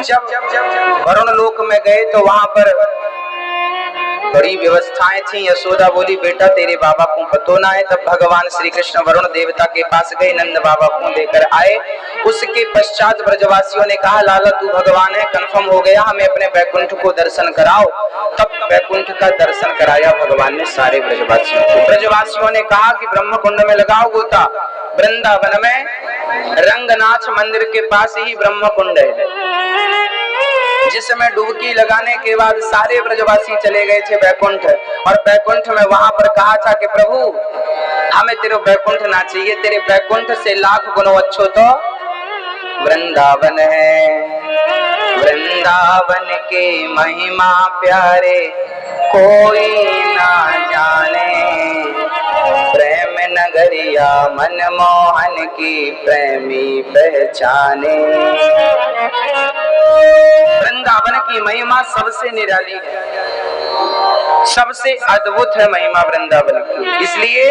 जब वरुण लोक में गए तो वहां पर बड़ी व्यवस्थाएं थी। यशोदा बोली बेटा तेरे बाबा को पतो ना है। तब भगवान श्री कृष्ण वरुण देवता के पास गए, नंद बाबा को लेकर आए। उसके पश्चात ब्रजवासियों ने कहा लाला तू भगवान है, कंफर्म हो गया, हमें अपने बैकुंठ को दर्शन कराओ। तब बैकुंठ का दर्शन कराया भगवान ने सारे ब्रजवासियों को। ब्रजवासियों ने कहा कि ब्रह्म कुंड में लगाओ गोता। वृंदावन में रंगनाथ मंदिर के पास ही ब्रह्म कुंड है, जिसमें डुबकी लगाने के बाद सारे ब्रजवासी चले गए थे बैकुंठ। और बैकुंठ में वहां पर कहा था कि प्रभु हमें तेरे बैकुंठ ना चाहिए, तेरे बैकुंठ से लाख गुना अच्छो तो वृंदावन है। वृंदावन के महिमा प्यारे कोई ना जाने, प्रेम नगरिया मनमोहन की प्रेमी पहचाने। वृंदावन की महिमा सबसे निराली है, सबसे अद्भुत है महिमा वृंदावन की। इसलिए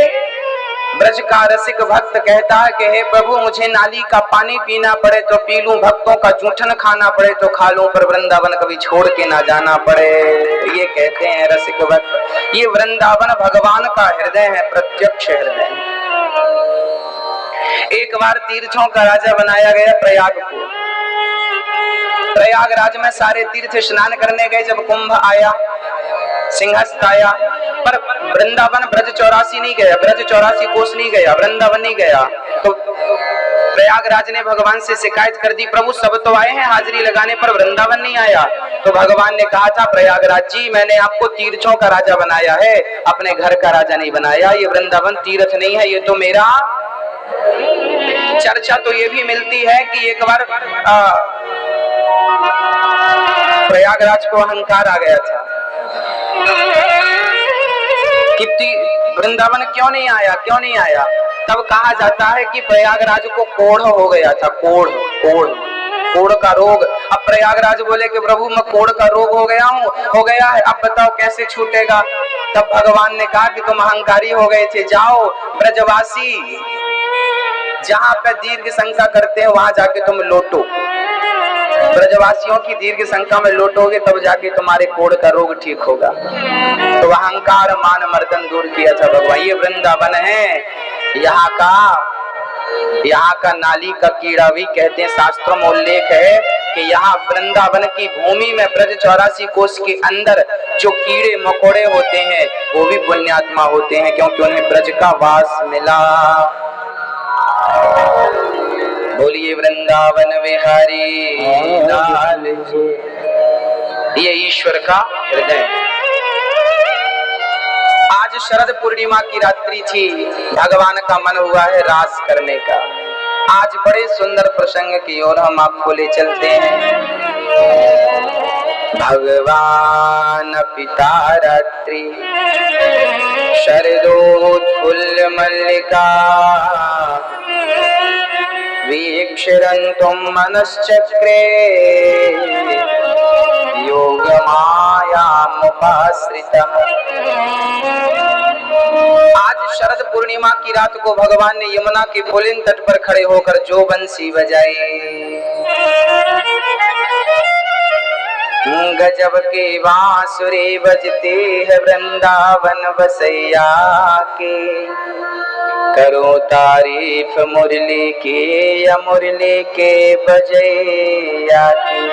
ब्रज का रसिक भक्त कहता है कि हे प्रभु मुझे नाली का पानी पीना पड़े तो पी लूं, भक्तों का जूठन खाना पड़े तो खा लूं, पर वृंदावन कभी छोड़ के ना जाना पड़े। ये कहते हैं रसिक भक्त। ये वृंदावन भगवान का हृदय है, प्रत्यक्ष हृदय। एक बार तीर्थों का राजा बनाया गया प्रयाग को। प्रयागराज में सारे तीर्थ स्नान करने गए। जब कुंभ आया, सिंहस्थ आया, पर वृंदावन ब्रज 84 नहीं गया, ब्रज 84 कोस नहीं गया, वृंदावन नहीं गया। तो प्रयागराज ने भगवान से शिकायत कर दी प्रभु सब तो आए हैं हाजिरी लगाने पर वृंदावन नहीं आया। तो भगवान ने कहा था प्रयागराज जी मैंने आपको तीर्थों का राजा बनाया है, अपने घर का राजा नहीं बनाया। ये वृंदावन तीर्थ नहीं है, ये तो मेरा। चर्चा तो ये भी मिलती है कि एक बार प्रयागराज को अहंकार आ गया था कि वृंदावन क्यों नहीं आया, क्यों नहीं आया। तब कहा जाता है कि प्रयागराज को कोढ़ हो गया था, कोढ़ कोढ़ कोढ़ का रोग। अब प्रयागराज बोले कि प्रभु मैं कोढ़ का रोग हो गया हूँ, हो गया है, अब बताओ कैसे छूटेगा। तब भगवान ने कहा कि तुम अहंकारी हो गए थे, जाओ ब्रजवासी जहाँ पे दीर्घ शंका करते हैं वहां जाके तुम लोटो। ब्रजवासियों की दीर्घ संख्या में लौटोगे तब जाके तुम्हारे कोढ़ का रोग ठीक होगा। तो अहंकार मान मर्दन दूर किया था भगवान। ये वृंदावन है, यहाँ का नाली का कीड़ा भी कहते हैं, शास्त्रों में उल्लेख है कि यहाँ वृंदावन की भूमि में ब्रज 84 कोस के अंदर जो कीड़े मकोड़े होते हैं वो भी पुण्यात्मा होते हैं, क्योंकि उन्हें ब्रज का वास मिला। बोलिए वृंदावन विहारी लाल जी। ये ईश्वर का हृदय। आज शरद पूर्णिमा की रात्रि थी, भगवान का मन हुआ है रास करने का। आज बड़े सुंदर प्रसंग की ओर हम आपको ले चलते हैं। भगवान पिता रात्रि शरदोत्फुल्ल मल्लिका वीक्षरन्तुं मनश्चक्रे योगमायामुपाश्रितः। आज शरद पूर्णिमा की रात को भगवान ने यमुना के पुलिन तट पर खड़े होकर जो बंसी बजाई, गजब के बांसुरी बजते हैं वृंदावन बसैया के। करो तारीफ मुरली की या मुरली के बजैया की।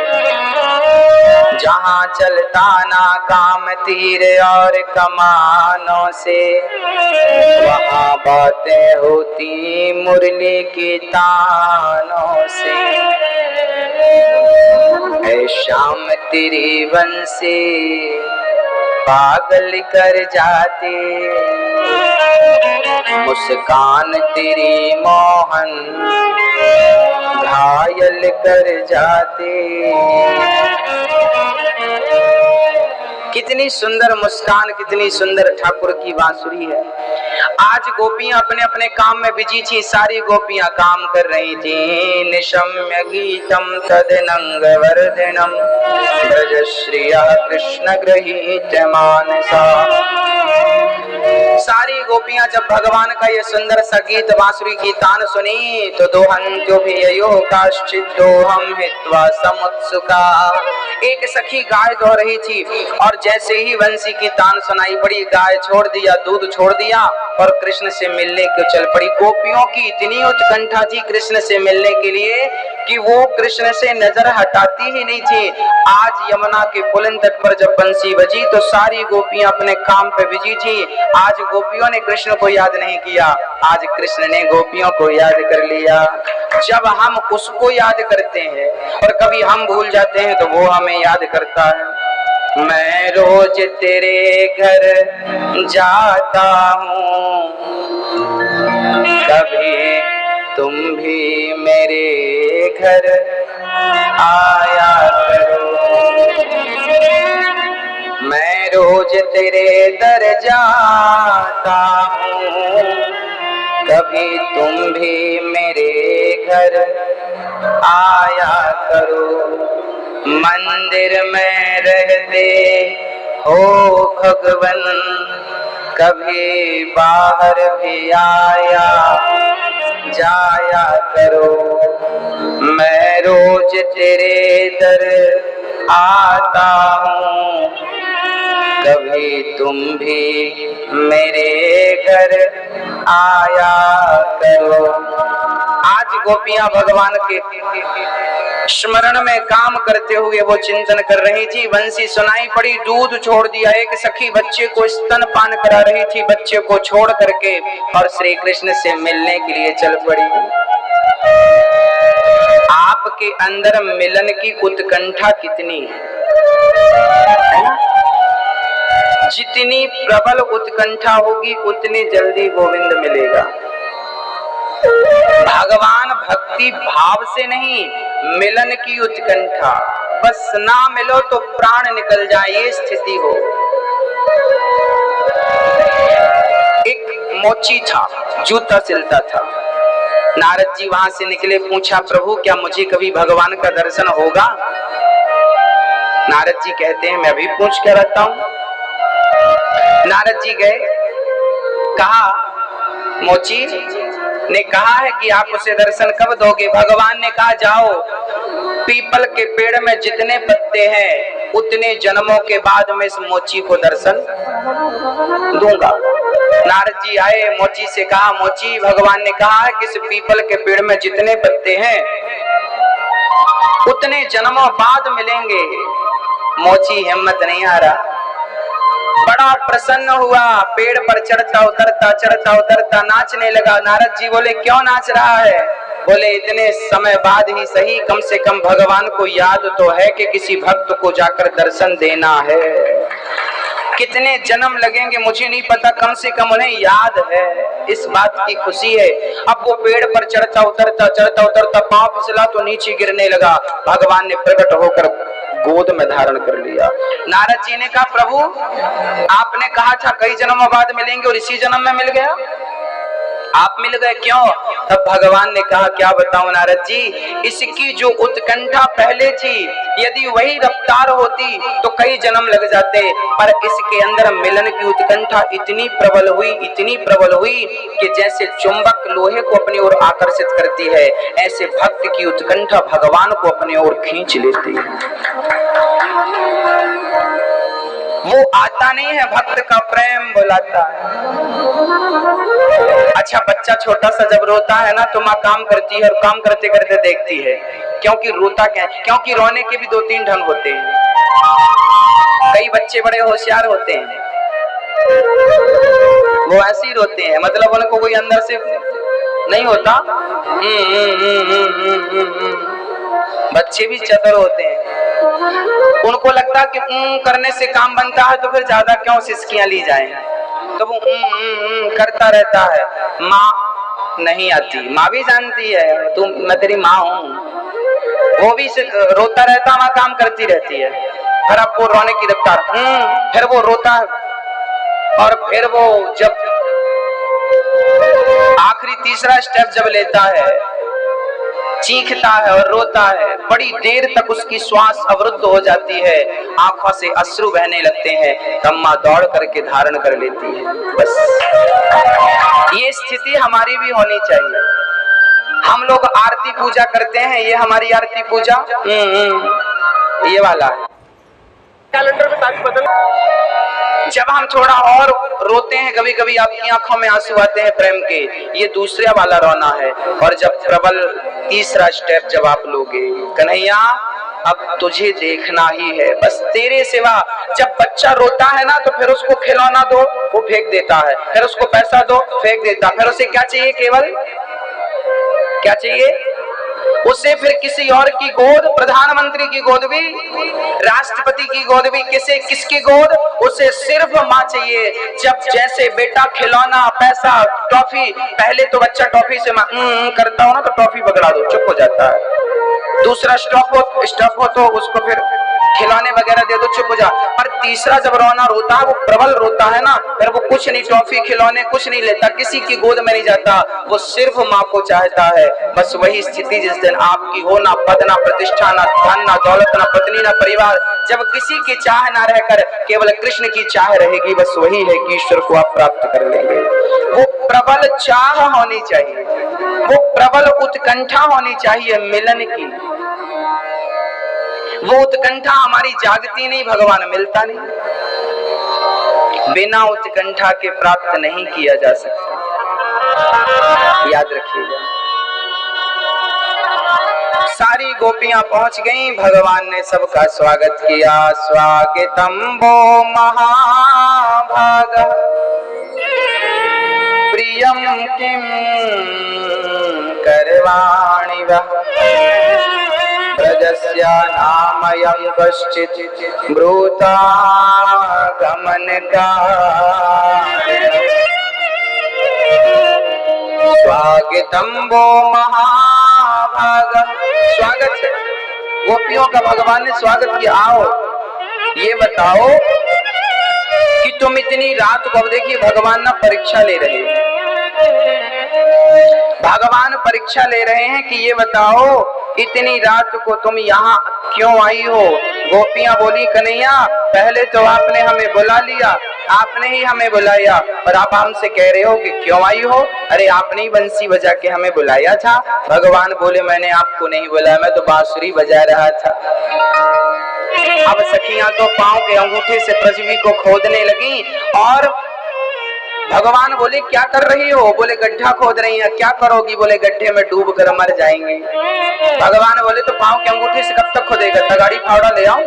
जहाँ चलता ना काम तीर और कमानों से, वहाँ बातें होती मुरली की तानों से। ऐ शाम तेरी बंसी पागल कर जाती, मुस्कान तेरी मोहन घायल कर जाती। कितनी सुंदर मुस्कान, कितनी सुंदर ठाकुर की बांसुरी है। आज गोपियां अपने अपने काम में बिजी थी, सारी गोपियां काम कर रही थी। निशम्य गीतम तदनंग वर्धनम ब्रजश्रिया कृष्ण गृहीत मानसा। सारी गोपियां जब भगवान का ये सुंदर सा गीत बांसुरी की तान सुनी तो दोहंत्यो भिययो काश्चित् दोहम हित्वा समुत्सुका। एक सखी गाय दो रही थी और जैसे ही बंसी की तान सुनाई पड़ी, गाय छोड़ दिया, दूध छोड़ दिया और कृष्ण से मिलने को चल पड़ी। गोपियों की इतनी उत्कंठा थी कृष्ण से मिलने के लिए कि वो कृष्ण से नजर हटाती ही नहीं थी। आज यमुना के पुलिन तट पर जब बंसी बजी तो सारी गोपियां अपने काम पे बिजी थी। आज गोपियों ने कृष्ण को याद नहीं किया, आज कृष्ण ने गोपियों को याद कर लिया। जब हम उसको याद करते हैं और कभी हम भूल जाते हैं तो वो हमें याद करता है। मैं रोज तेरे घर जाता हूँ, कभी तुम भी मेरे घर आया करो। मैं रोज तेरे दर जाता हूँ, कभी तुम भी मेरे घर आया करो। मंदिर में रहते हो भगवन, कभी बाहर भी आया जाया करो। मैं रोज तेरे दर आता हूँ, कभी तुम भी मेरे घर आया करो। आज गोपियां भगवान के स्मरण में काम करते हुए वो चिंतन कर रही थी। बंसी सुनाई पड़ी, दूध छोड़ दिया। एक सखी बच्चे को स्तन पान करा रही थी, बच्चे को छोड़ करके और श्री कृष्ण से मिलने के लिए चल पड़ी। आपके अंदर मिलन की उत्कंठा कितनी है? जितनी प्रबल उत्कंठा होगी उतनी जल्दी गोविंद मिलेगा। भगवान भक्ति भाव से नहीं, मिलन की उत्कंठा। बस ना मिलो तो प्राण निकल जाए, ये स्थिति हो। एक मोची था, जूता सिलता था। नारद जी वहां से निकले, पूछा प्रभु क्या मुझे कभी भगवान का दर्शन होगा? नारद जी कहते हैं मैं भी पूछ के रहता हूं। नारद जी गए, कहा मोची ने कहा है कि आप उसे दर्शन कब दोगे? भगवान ने कहा जाओ, पीपल के पेड़ में जितने पत्ते हैं उतने जन्मों के बाद में इस मोची को दर्शन दूंगा। नारद जी आए, मोची से कहा मोची भगवान ने कहा है कि इस पीपल के पेड़ में जितने पत्ते हैं उतने जन्मों बाद मिलेंगे। मोची हिम्मत नहीं आ रहा, बड़ा प्रसन्न हुआ, पेड़ पर चढ़ता उतरता नाचने लगा। नारद जी बोले क्यों नाच रहा है? बोले इतने समय बाद ही सही, कम से कम भगवान को याद तो है कि किसी भक्त को जाकर दर्शन देना है। कितने जन्म लगेंगे मुझे नहीं पता, कम से कम उन्हें याद है, इस बात की खुशी है। अब वो पेड़ पर चढ़ता उतरता पांव फिसला तो नीचे गिरने लगा। भगवान ने प्रकट होकर गोद में धारण कर लिया। नारद जी ने कहा प्रभु आपने कहा था कई जन्मों बाद मिलेंगे और इसी जन्म में मिल गया, आप मिल गए क्यों? तब भगवान ने कहा क्या बताऊं नारद जी, इसकी जो उत्कंठा पहले थी यदि वही रफ्तार होती तो कई जन्म लग जाते, पर इसके अंदर मिलन की उत्कंठा इतनी प्रबल हुई कि जैसे चुंबक लोहे को अपनी ओर आकर्षित करती है, ऐसे भक्त की उत्कंठा भगवान को अपनी ओर खींच लेती है। वो आता नहीं है, भक्त का प्रेम बुलाता है। अच्छा बच्चा छोटा सा जब रोता है ना तो माँ काम करती है और काम करते करते देखती है, क्योंकि रोता क्या है? क्योंकि रोने के भी 2-3 ढंग होते हैं। कई बच्चे बड़े होशियार होते हैं, वो ऐसे ही रोते हैं, मतलब उनको कोई अंदर से नहीं होता। बच्चे भी चतुर होते हैं, उनको लगता है कि करने से काम बनता है तो फिर ज्यादा क्यों सिसकियां ली जाएं, तो वो करता रहता है। माँ नहीं आती, माँ भी जानती है तुम मैं तेरी माँ हूँ, वो भी रोता रहता, माँ काम करती रहती है। फिर अब वो रोने की रफ्तार, फिर वो रोता है और फिर वो जब आखिरी तीसरा स्टेप जब लेता है, चीखता है और रोता है, बड़ी देर तक उसकी श्वास अवरुद्ध हो जाती है, आंखों से अश्रु बहने लगते हैं, तब माँ दौड़ करके धारण कर लेती है। बस ये स्थिति हमारी भी होनी चाहिए। हम लोग आरती पूजा करते हैं, ये हमारी आरती पूजा ये वाला है। कैलेंडर में तारीख बदल। जब हम थोड़ा और रोते हैं, कभी कभी आपकी आंखों में आंसू आते हैं प्रेम के, ये दूसरा वाला रोना है। और जब प्रबल तीसरा स्टेप जब आप लोगे, कन्हैया अब तुझे देखना ही है, बस तेरे सिवा। जब बच्चा रोता है ना, तो फिर उसको खिलौना दो, वो फेंक देता है, फिर उसको पैसा दो, फेंक देता, फिर उसे क्या चाहिए? केवल क्या चाहिए उसे? फिर किसी और की गोद, प्रधानमंत्री की गोद भी, राष्ट्रपति की गोद भी, किसकी गोद? उसे सिर्फ माँ चाहिए। जब जैसे बेटा खिलौना, पैसा, टॉफी, पहले तो बच्चा टॉफी से करता हो ना, तो टॉफी पकड़ा दो, चुप हो जाता है। दूसरा स्टॉप हो तो उसको फिर खिलौने वगैरह दे दो, चुप हो जा। पर तीसरा जब रोना रोता है, वो प्रबल रोता है ना, फिर वो कुछ नहीं, टॉफी खिलौने कुछ नहीं लेता, किसी की गोद में नहीं जाता, वो सिर्फ माँ को चाहता है। बस वही स्थिति जिस दिन आपकी हो, ना पद, ना प्रतिष्ठा, ना धन, ना दौलत, ना पत्नी, ना परिवार, जब किसी की चाह ना रहकर केवल कृष्ण की चाह रहेगी, बस वही है कि ईश्वर को आप प्राप्त कर लेंगे। वो प्रबल चाह होनी चाहिए, वो प्रबल उत्कंठा होनी चाहिए मिलन की। वो उत्कंठा हमारी जागती नहीं, भगवान मिलता नहीं। बिना उत्कंठा के प्राप्त नहीं किया जा सकता, याद रखिएगा। सारी गोपियां पहुंच गईं, भगवान ने सबका स्वागत किया। स्वागतम वो महाभाग प्रियम किम करवाणि वः ब्रजस्य नामयं कश्चित् ब्रूता गमनका। स्वागतम वो महाभाग, स्वागत है गोपियों का, भगवान ने स्वागत किया। आओ ये बताओ कि तुम इतनी रात को, अब देखिए भगवान ना परीक्षा ले रहे हैं, भगवान परीक्षा ले रहे हैं कि ये बताओ इतनी रात को तुम यहाँ क्यों आई हो? गोपियां बोली, कन्हैया पहले तो आपने हमें बुला लिया, आपने ही हमें बुलाया, और आप हमसे कह रहे हो कि क्यों आई हो? अरे आपने ही बंसी बजा के हमें बुलाया था। भगवान बोले, मैंने आपको नहीं बुलाया, मैं तो बांसुरी बजा रहा था। अब सखियां तो पांव के अंगूठे से पृथ्वी को खोदने लगी, और भगवान बोले, क्या कर रही हो? बोले, गड्ढा खोद रही है। क्या करोगी? बोले, गड्ढे में डूब कर मर जाएंगे। भगवान बोले, तो पांव के अंगूठे से कब तक खोदेगा? तगाड़ी फावड़ा ले आओ,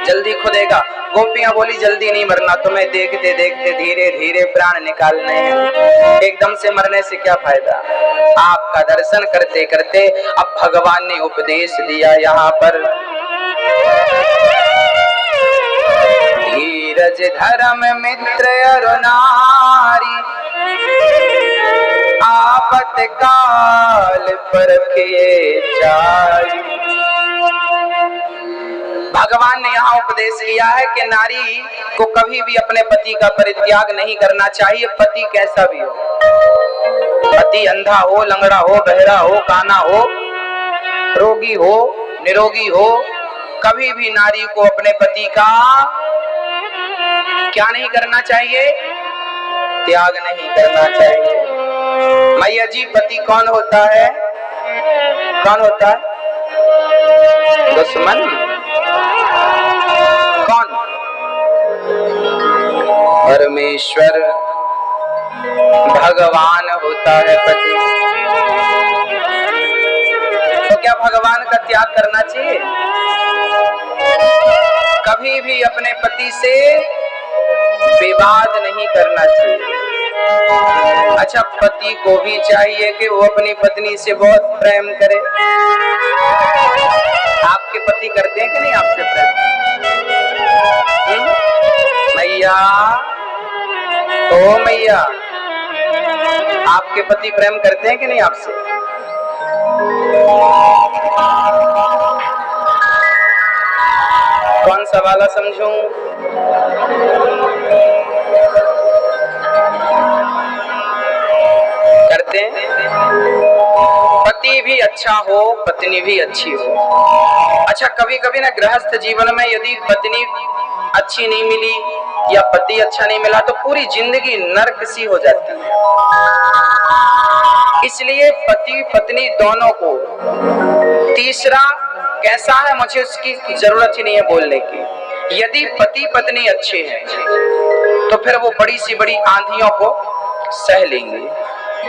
जल्दी खोदेगा। गोपियां बोली, जल्दी नहीं मरना, तुम्हें देखते देखते धीरे धीरे प्राण निकालने हैं, एकदम से मरने से क्या फायदा? आपका दर्शन करते करते अब भगवान ने उपदेश दिया यहाँ पर, धीरज धर्म मित्र अरु नारी, आपत काल परखे चारी। भगवान ने यहाँ उपदेश किया है कि नारी को कभी भी अपने पति का परित्याग नहीं करना चाहिए, पति कैसा भी हो। पति अंधा हो, लंगड़ा हो, बहरा हो, काना हो, रोगी हो, निरोगी हो, कभी भी नारी को अपने पति का क्या नहीं करना चाहिए? त्याग नहीं करना चाहिए। मैया जी, पति कौन होता है? कौन होता है? दुश्मन? कौन? परमेश्वर, भगवान होता है पति। तो क्या भगवान का त्याग करना चाहिए? कभी भी अपने पति से विवाद नहीं करना चाहिए। अच्छा, पति को भी चाहिए कि वो अपनी पत्नी से बहुत प्रेम करे। आपके पति करते हैं कि नहीं आपसे प्रेम? मैया, ओ मैया, आपके पति प्रेम करते हैं कि नहीं आपसे? कौन सा वाला समझूं? करते हैं। पति पति भी अच्छा हो, पत्नी भी अच्छी हो। अच्छा, कभी कभी ना गृहस्थ जीवन में यदि पत्नी अच्छी नहीं मिली या पति अच्छा नहीं मिला तो पूरी जिंदगी नर्क सी हो जाती है। इसलिए पति पत्नी दोनों को, तीसरा कैसा है मुझे उसकी जरूरत ही नहीं है बोलने की। यदि पति पत्नी अच्छे हैं तो फिर वो बड़ी सी बड़ी आंधियों को सह लेंगे,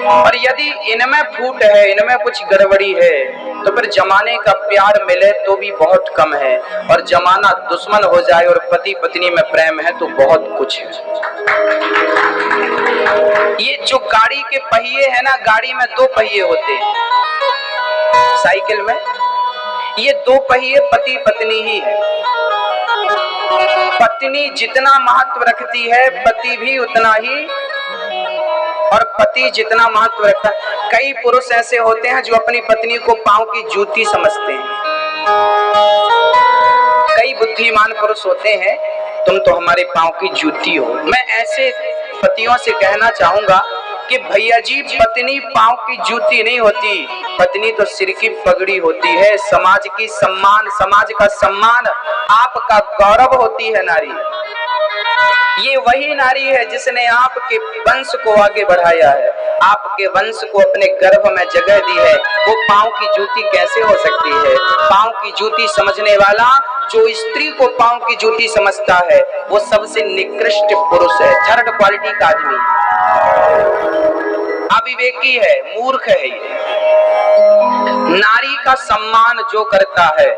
और यदि इनमें फूट है, इनमें कुछ गड़बड़ी है, तो फिर जमाने का प्यार मिले तो भी बहुत कम है, और जमाना दुश्मन हो जाए और पति पत्नी में प्रेम है तो बहुत कुछ है। ये जो गाड़ी के पहिए है ना, गाड़ी में दो पहिए होते हैं, साइकिल में ये दो पहिए पति पत्नी ही है। पत्नी जितना महत्व रखती है पति भी उतना ही, और पति जितना महत्व रखता है। कई पुरुष ऐसे होते हैं जो अपनी पत्नी को पांव की जूती समझते हैं। कई बुद्धिमान पुरुष होते हैं, तुम तो हमारे पांव की जूती हो। मैं ऐसे पतियों से कहना चाहूंगा कि भैया जी, पत्नी पांव की जूती नहीं होती, पत्नी तो सिर की पगड़ी होती है। समाज की सम्मान, समाज का सम्मान, आपका गौरव होती है नारी। ये वही नारी है जिसने आपके वंश को आगे बढ़ाया है, आपके वंश को अपने गर्भ में जगह दी है। वो पांव की जूती कैसे हो सकती है? पांव की जूती समझने वाला, जो स्त्री को पांव की जूती समझता है, वो सबसे निकृष्ट पुरुष है, थर्ड क्वालिटी का आदमी, अविवेकी है, मूर्ख है। नारी का सम्मान जो करता है,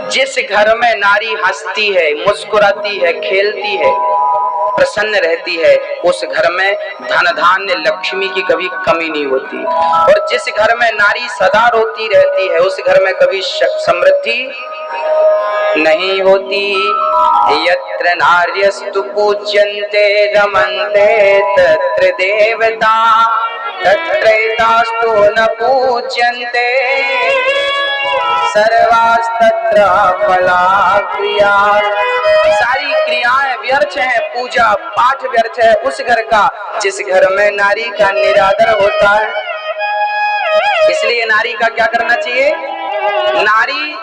जिस घर में नारी हंसती है, मुस्कुराती है, खेलती है, प्रसन्न रहती है, उस घर में धन धान्य लक्ष्मी की कभी कमी नहीं होती। और जिस घर में नारी सदा रोती रहती है, उस घर में कभी समृद्धि नहीं होती। यत्र नार्यस्तु पूज्यन्ते रमन्ते तत्र देवता तत्रैतास्तु न पूज्यन्ते सर्वास्तत्र फलाक्रिया। सारी क्रियाएं व्यर्थ हैं, पूजा पाठ व्यर्थ है उस घर का जिस घर में नारी का निरादर होता है। इसलिए नारी का क्या करना चाहिए? नारी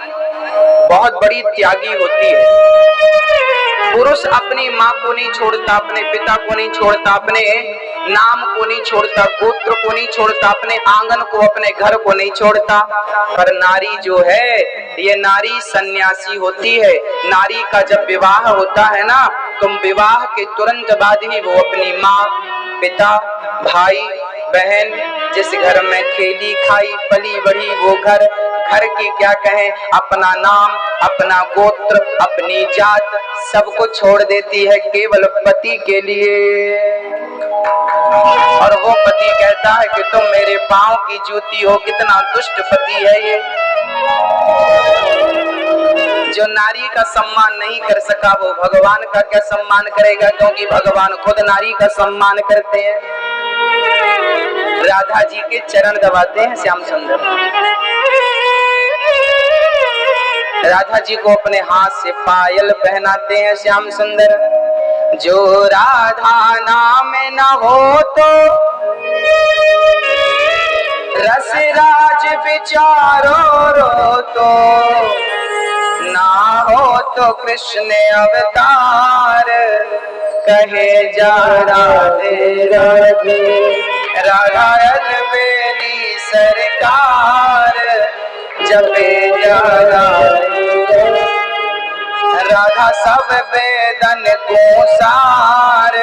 बहुत बड़ी त्यागी होती है। पुरुष अपनी माँ को नहीं छोड़ता, अपने पिता को नहीं छोड़ता, अपने नाम को नहीं छोड़ता, गोत्र को नहीं छोड़ता, अपने आंगन को, अपने घर को नहीं छोड़ता। पर नारी जो है, ये नारी सन्यासी होती है। नारी का जब विवाह होता है ना, तो विवाह के तुरंत बाद ही वो अपनी माँ, पिता, भाई, बहन, जिस घर में खेली खाई पली बढ़ी वो घर, घर की क्या कहें, अपना नाम, अपना गोत्र, अपनी जात, सब कुछ छोड़ देती है केवल पति के लिए। और वो पति कहता है कि तुम मेरे पांव की जूती हो। कितना दुष्ट पति है ये, जो नारी का सम्मान नहीं कर सका वो भगवान का क्या सम्मान करेगा, क्योंकि भगवान खुद नारी का सम्मान करते हैं। राधा जी के चरण दबाते हैं श्याम सुंदर, राधा जी को अपने हाथ से पायल पहनाते हैं श्याम सुंदर। जो राधा नाम न हो तो रस राज विचारो रो तो, ना हो तो कृष्ण अवतार कहे जा राधे राधे। राधा अलबेली सरकार जपे जा राधे, राधा सब वेदन को सार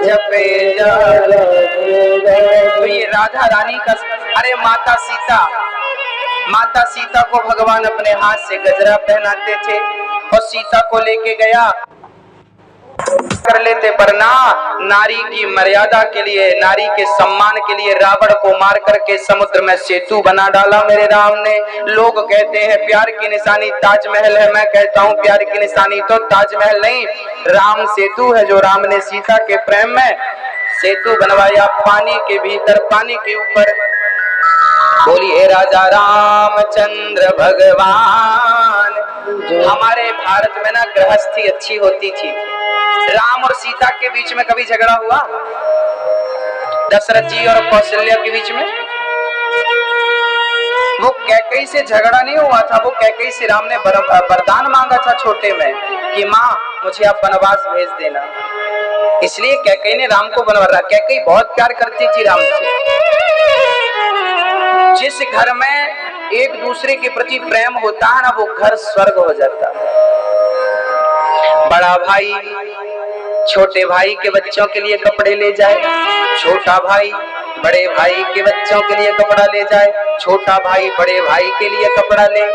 जपे जा राधे। तो ये राधा रानी का, अरे माता सीता को भगवान अपने हाथ से गजरा पहनाते थे और सीता को लेके गया कर लेते, पर ना, नारी की मर्यादा के लिए, नारी के सम्मान के लिए रावण को मार करके समुद्र में सेतु बना डाला मेरे राम ने। लोग कहते हैं प्यार की निशानी ताजमहल है, मैं कहता हूँ प्यार की निशानी तो ताजमहल नहीं, राम सेतु है, जो राम ने सीता के प्रेम में सेतु बनवाया, पानी के भीतर, पानी के ऊपर। बोलिए राजा रामचंद्र भगवान। हमारे भारत में ना गृहस्थी अच्छी होती थी। राम और सीता के बीच में कभी झगड़ा हुआ? दशरथ जी और कौशल्या के बीच में वो कैकेयी से झगड़ा नहीं हुआ था, वो कैकेयी से राम ने वरदान मांगा था छोटे में कि माँ मुझे आप वनवास भेज देना, इसलिए कैकेयी ने राम को वनवास। कैकेयी बहुत प्यार करती थी राम से। जिस घर में एक दूसरे के प्रति प्रेम होता है ना, वो घर स्वर्ग हो जाता है। बड़ा भाई छोटे भाई के बच्चों के लिए कपड़े ले जाए, छोटा भाई बड़े भाई के बच्चों के लिए कपड़ा ले जाए, छोटा भाई बड़े भाई के लिए कपड़ा ले,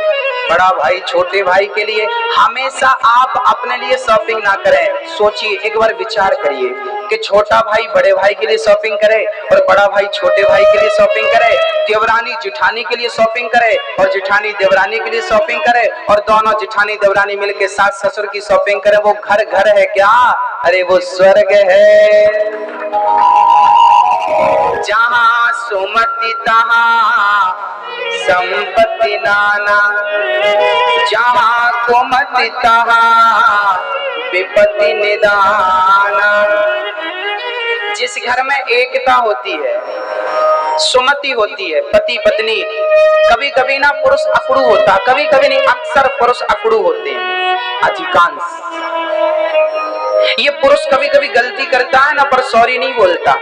बड़ा भाई छोटे भाई के लिए। हमेशा आप अपने लिए शॉपिंग ना करें। सोचिए, एक बार विचार करिए कि छोटा भाई बड़े भाई के लिए शॉपिंग करे और बड़ा भाई छोटे भाई के लिए शॉपिंग करे, देवरानी जिठानी के लिए शॉपिंग करे और जिठानी देवरानी के लिए शॉपिंग करे, और दोनों जिठानी देवरानी मिलके सास ससुर की शॉपिंग करें। वो घर है क्या? अरे वो स्वर्ग है। जहाँ सुमति तहाँ संपत्ति नाना, जहाँ कुमति तहाँ विपत्ति निदाना। जिस घर में एकता होती है, सुमति होती है, पति पत्नी, कभी कभी ना पुरुष अकड़ू होता, कभी कभी नहीं, अक्सर पुरुष अकड़ू होते हैं, अधिकांश। ये पुरुष कभी कभी गलती करता है ना, पर सॉरी नहीं बोलता।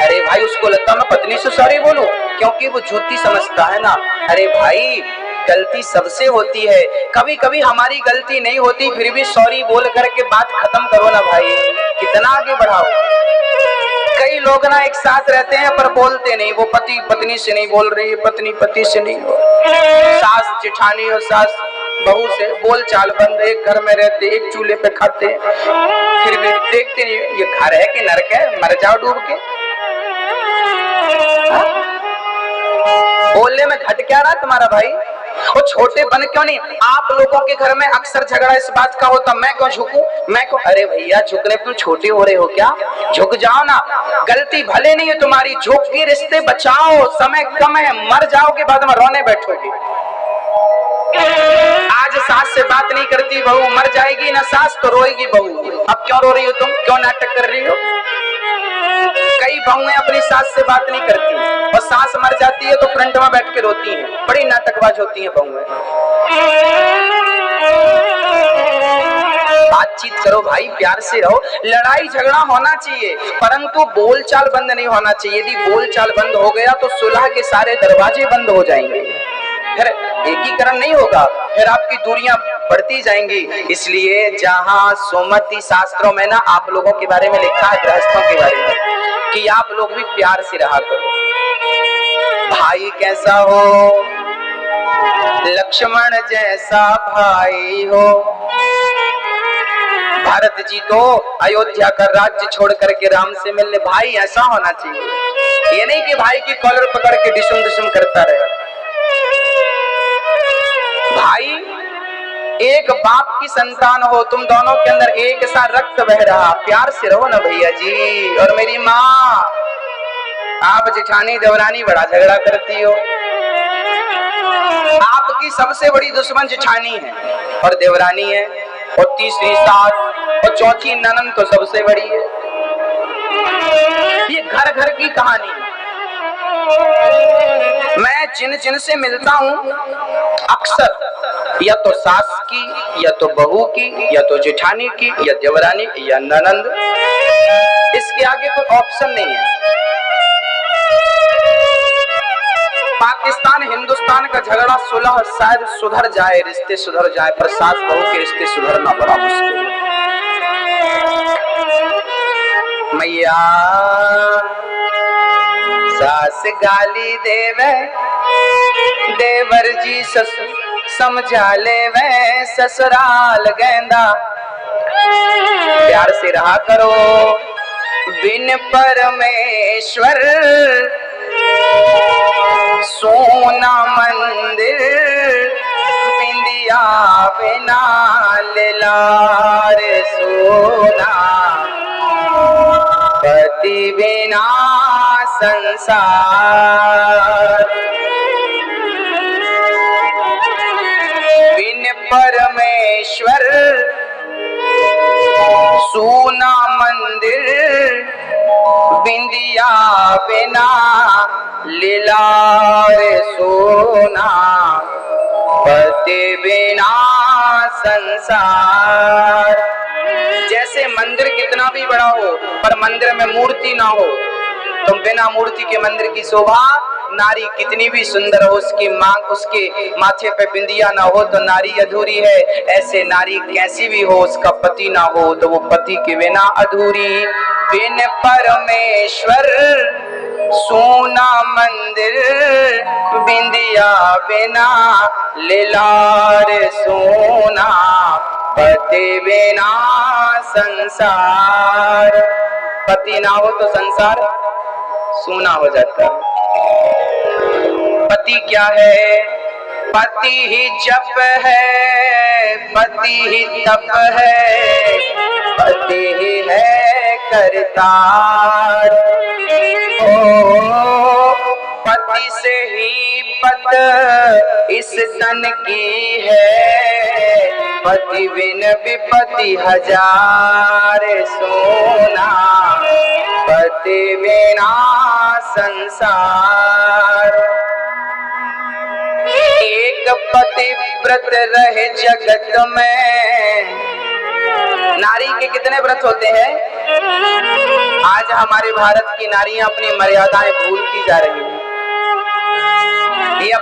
अरे भाई, उसको लगता मैं पत्नी से सॉरी बोलूं, क्योंकि वो झूठी समझता है ना। अरे भाई, गलती सबसे होती है, कभी कभी हमारी गलती नहीं होती, फिर भी सॉरी बोल करके बात खत्म करो ना भाई, कितना आगे बढ़ाओ। कई लोग ना एक साथ रहते हैं पर बोलते नहीं, वो पति पत्नी से नहीं बोल रही है, पत्नी पति से नहीं बोल, सास जिठानी और सास बहू से बोल चाल बंद, एक घर में रहते, एक चूल्हे पे खाते, फिर भी देखते नहीं ये घर है कि नरक है, मर जाओ डूब के। बोलने में घट क्या रहा तुम्हारा भाई? वो छोटे बन क्यों नहीं? आप लोगों के घर में अक्सर झगड़ा इस बात का होता, मैं क्यों झुकूं, मैं क्यों। अरे भैया, झुकने तुम छोटे हो रहे हो क्या? झुक जाओ ना। गलती भले नहीं है तुम्हारी, झुक के रिश्ते बचाओ, समय कम है, मर जाओगे बाद में रोने बैठोगे। आज सास से बात नहीं करती बहू, मर जाएगी ना सास तो रोएगी बहू। अब क्यों रो रही हो तुम, क्यों नाटक कर रही हो? कई बहुएं अपनी सास से बात नहीं करती और सास मर जाती है तो फ्रंट में बैठ के रोती हैं, बड़ी नाटकबाज होती हैं बहुएं। बातचीत करो भाई, प्यार से रहो। लड़ाई झगड़ा होना चाहिए परंतु बोलचाल बंद नहीं होना चाहिए। यदि बोलचाल बंद हो गया तो सुलह के सारे दरवाजे बंद हो जाएंगे, फिर एकीकरण नहीं होगा, फिर आपकी दूरियां बढ़ती जाएंगी। इसलिए जहां सुमति शास्त्रों में ना आप लोगों के बारे में लिखा है, गृहस्थों के बारे में, कि आप लोग भी प्यार से रहा करो। भाई कैसा हो? लक्ष्मण जैसा भाई हो। भरत जी तो अयोध्या का राज्य छोड़ करके राम से मिलने, भाई ऐसा होना चाहिए। ये नहीं कि भाई की कॉलर पकड़ के डिशुम डिशुम करता रहे। भाई एक बाप की संतान हो, तुम दोनों के अंदर एक सा रक्त बह रहा, प्यार से रहो ना भैया जी। और मेरी माँ, आप जिठानी देवरानी बड़ा झगड़ा करती हो। आपकी सबसे बड़ी दुश्मन जिठानी है और देवरानी है, और तीसरी सास और चौथी ननंद तो सबसे बड़ी है। ये घर घर की कहानी है। मैं जिन जिन से मिलता हूँ अक्सर या तो सास की, या तो बहू की, या तो जेठानी की, या देवरानी, या ननंद, इसके आगे कोई ऑप्शन नहीं है। पाकिस्तान हिंदुस्तान का झगड़ा सुलह शायद सुधर जाए, रिश्ते सुधर जाए, पर सास बहू के रिश्ते सुधरना बड़ा मुश्किल है। मैया सास गाली देवे, देवर जी ससुर समझा लेवे, ससुराल गेंदा। प्यार से रहा करो। बिन परमेश्वर सोना मंदिर, बिंदिया बिना लाल सोना, पति बिना संसार। बिन परमेश्वर सोना मंदिर, बिंदिया बिना लीला रे सोना, पति बिना संसार। जैसे मंदिर कितना भी बड़ा हो पर मंदिर में मूर्ति ना हो तो बिना मूर्ति के मंदिर की शोभा, नारी कितनी भी सुंदर हो उसकी मांग, उसके माथे पे बिंदिया ना हो तो नारी अधूरी है। ऐसे नारी कैसी भी हो उसका पति ना हो तो वो पति के बिना अधूरी। बिन परमेश्वर सोना मंदिर, बिंदिया बिना लीलार सोना, पति बिना संसार। पति ना हो तो संसार सोना हो जाता है। पति क्या है? पति ही जप है, पति ही तप है, पति ही है करतार। ओ पति से ही पत इस तन की है, पति बिन विपत्ति हजार। सोना पति बिना संसार। एक पतिव्रत रहे जगत में। नारी के कितने व्रत होते हैं? आज हमारे भारत की नारियां अपनी मर्यादाएं भूलती जा रही हैं। ये